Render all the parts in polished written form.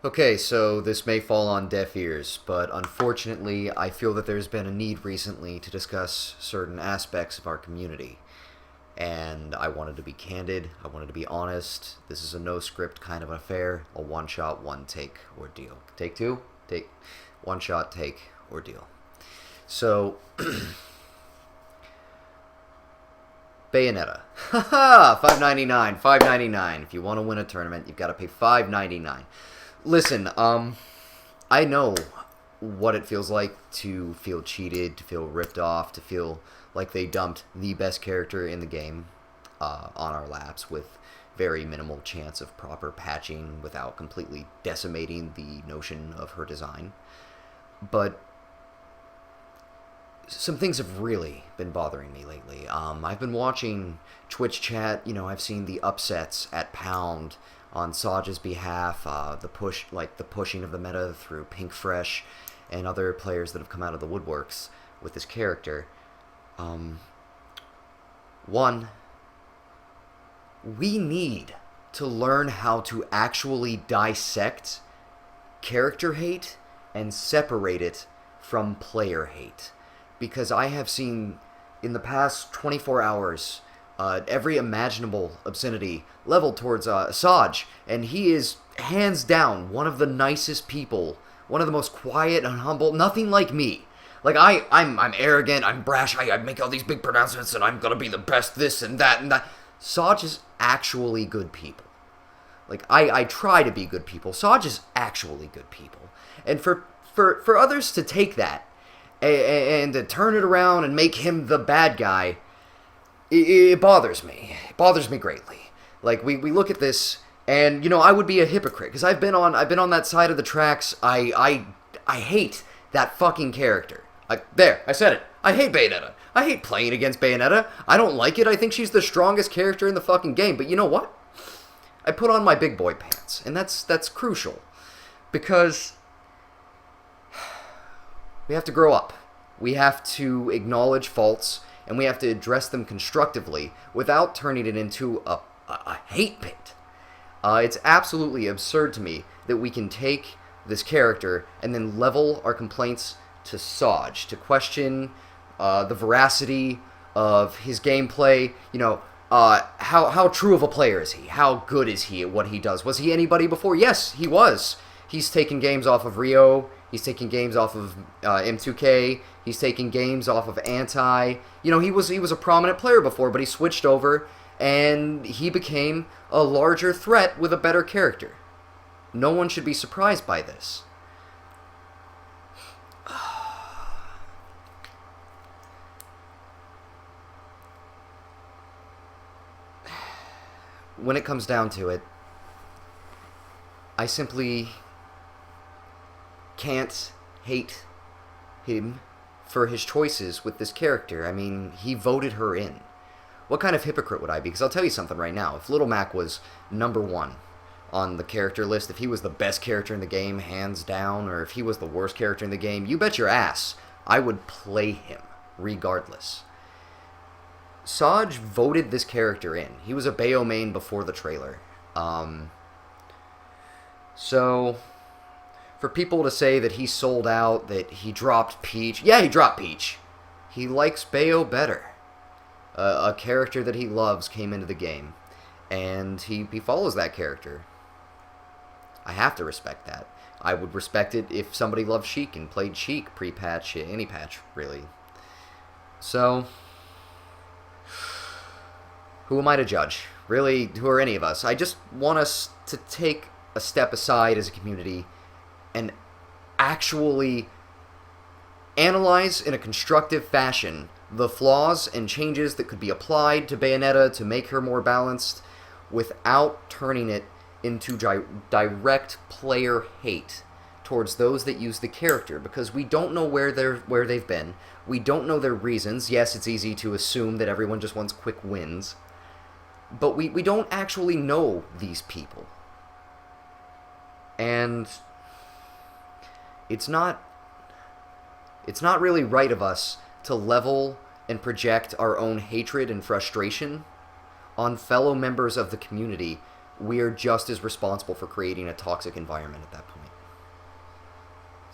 Okay, so this may fall on deaf ears, but unfortunately, I feel that there's been a need recently to discuss certain aspects of our community. And I wanted to be candid, I wanted to be honest. This is a no script kind of affair, a one shot, one take ordeal. Take two? Take one shot, take ordeal. So, Bayonetta. Haha, $5.99, $5.99. If you want to win a tournament, you've got to pay $5.99. Listen, I know what it feels like to feel cheated, to feel ripped off, to feel like they dumped the best character in the game on our laps with very minimal chance of proper patching without completely decimating the notion of her design. But some things have really been bothering me lately. I've been watching Twitch chat. I've seen the upsets at Pound on Saj's behalf, the pushing of the meta through Pink Fresh and other players that have come out of the woodworks with this character. One, we need to learn how to actually dissect character hate and separate it from player hate. Because I have seen in the past 24 hours every imaginable obscenity leveled towards Saj, and he is hands down one of the nicest people, one of the most quiet and humble, nothing like me. Like, I'm arrogant, I'm brash, I make all these big pronouncements, and I'm gonna be the best this and that and that. Saj is actually good people. Like, I try to be good people. Saj is actually good people. And for others to take that and to turn it around and make him the bad guy, it bothers me. It bothers me greatly. Like, we look at this, and, I would be a hypocrite, because I've been on that side of the tracks. I hate that fucking character. I said it. I hate Bayonetta. I hate playing against Bayonetta. I don't like it. I think she's the strongest character in the fucking game. But you know what? I put on my big boy pants, and that's crucial. Because we have to grow up. We have to acknowledge faults, and we have to address them constructively without turning it into a hate pit. It's absolutely absurd to me that we can take this character and then level our complaints to Saj, to question the veracity of his gameplay. How true of a player is he? How good is he at what he does? Was he anybody before? Yes, he was. He's taken games off of Rio. He's taking games off of M2K. He's taking games off of Anti. He was a prominent player before, but he switched over, and he became a larger threat with a better character. No one should be surprised by this. When it comes down to it, I simply can't hate him for his choices with this character. I mean, he voted her in. What kind of hypocrite would I be? Because I'll tell you something right now. If Little Mac was number one on the character list, if he was the best character in the game, hands down, or if he was the worst character in the game, you bet your ass I would play him, regardless. Saj voted this character in. He was a Bayo main before the trailer. So, for people to say that he sold out, that he dropped Peach, yeah, he dropped Peach. He likes Bayo better. A character that he loves came into the game, and he follows that character. I have to respect that. I would respect it if somebody loved Sheik and played Sheik pre-patch, any patch, really. So, who am I to judge? Really, who are any of us? I just want us to take a step aside as a community and actually analyze in a constructive fashion the flaws and changes that could be applied to Bayonetta to make her more balanced without turning it into direct player hate towards those that use the character, because we don't know where they've been. We don't know their reasons. Yes, it's easy to assume that everyone just wants quick wins, but we don't actually know these people. And it's not really right of us to level and project our own hatred and frustration on fellow members of the community. We are just as responsible for creating a toxic environment at that point.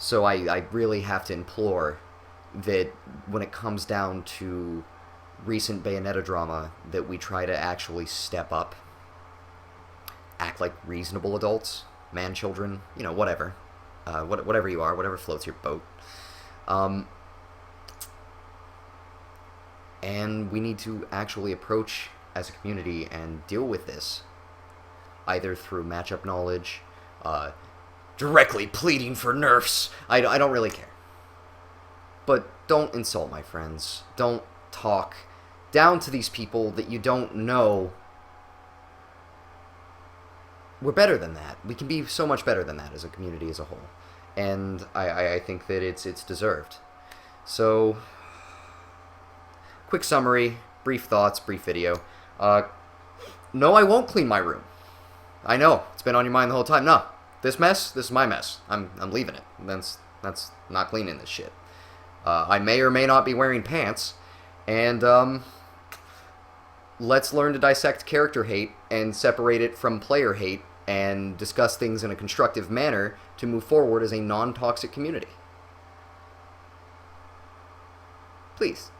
So I really have to implore that when it comes down to recent Bayonetta drama, that we try to actually step up, act like reasonable adults, man, children, whatever. Whatever you are, whatever floats your boat. And we need to actually approach as a community and deal with this, either through matchup knowledge, directly pleading for nerfs. I don't really care. But don't insult my friends. Don't talk down to these people that you don't know. We're better than that. We can be so much better than that as a community as a whole. And I think that it's deserved. So, quick summary, brief thoughts, brief video. No, I won't clean my room. I know, it's been on your mind the whole time. No, this is my mess. I'm leaving it. That's not cleaning this shit. I may or may not be wearing pants. And, let's learn to dissect character hate and separate it from player hate and discuss things in a constructive manner to move forward as a non-toxic community. Please.